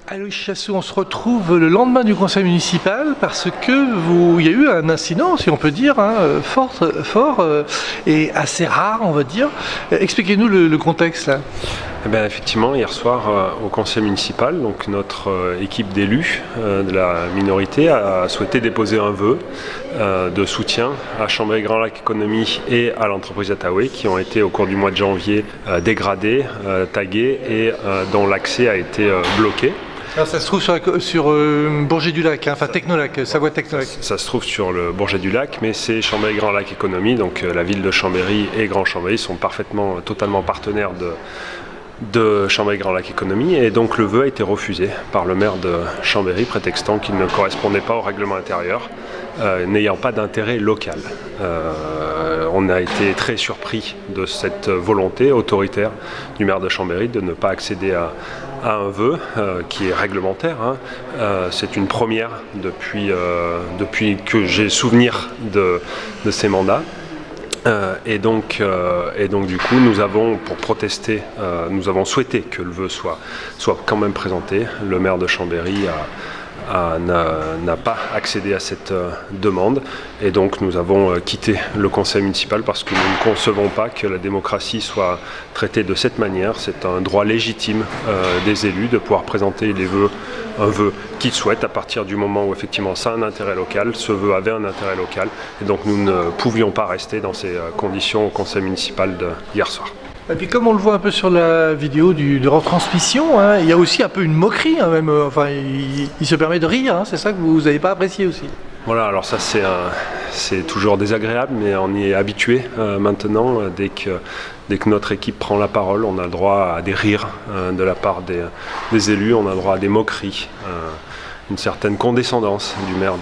Aloïs Chassou, on se retrouve le lendemain du conseil municipal parce que il y a eu un incident, si on peut dire, fort et assez rare, on va dire. Expliquez-nous le contexte là. Eh bien, effectivement, hier soir au conseil municipal, donc notre équipe d'élus de la minorité a souhaité déposer un vœu de soutien à Chambéry Grand Lac Économie et à l'entreprise Attaway qui ont été au cours du mois de janvier dégradés, tagués et dont l'accès a été bloqué. Alors ça se trouve sur Bourget du Lac, enfin Technolac, Savoie Technolac. Ça se trouve sur le Bourget du Lac, mais c'est Chambéry Grand Lac Économie, donc la ville de Chambéry et Grand Chambéry sont totalement partenaires de Chambéry Grand Lac Économie, et donc le vœu a été refusé par le maire de Chambéry, prétextant qu'il ne correspondait pas au règlement intérieur, n'ayant pas d'intérêt local. On a été très surpris de cette volonté autoritaire du maire de Chambéry de ne pas accéder à un vœu qui est réglementaire. C'est une première depuis que j'ai souvenir de ces mandats. Et donc du coup, nous avons, pour protester, nous avons souhaité que le vœu soit quand même présenté. Le maire de Chambéry n'a pas accédé à cette demande, et donc nous avons quitté le conseil municipal parce que nous ne concevons pas que la démocratie soit traitée de cette manière. C'est un droit légitime des élus de pouvoir présenter un vœu qu'ils souhaitent à partir du moment où effectivement ça a un intérêt local. Ce vœu avait un intérêt local, et donc nous ne pouvions pas rester dans ces conditions au conseil municipal d'hier soir. Et puis comme on le voit un peu sur la vidéo de retransmission, il y a aussi un peu une moquerie, même. Enfin, il se permet de rire, c'est ça que vous n'avez pas apprécié aussi. Voilà, alors ça c'est toujours désagréable, mais on y est habitué maintenant. Dès que notre équipe prend la parole, on a le droit à des rires de la part des élus, on a le droit à des moqueries, une certaine condescendance du maire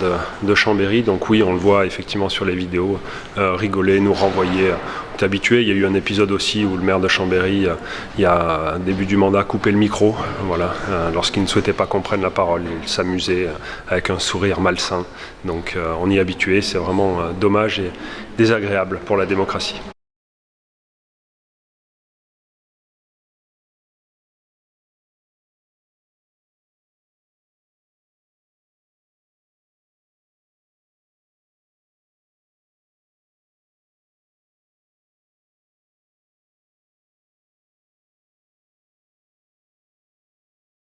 de Chambéry. Donc oui, on le voit effectivement sur les vidéos, rigoler, nous renvoyer. On est habitué. Il y a eu un épisode aussi où le maire de Chambéry, il y a un début du mandat, coupé le micro. Voilà, lorsqu'il ne souhaitait pas qu'on prenne la parole, il s'amusait avec un sourire malsain. Donc on y est habitué. C'est vraiment dommage et désagréable pour la démocratie.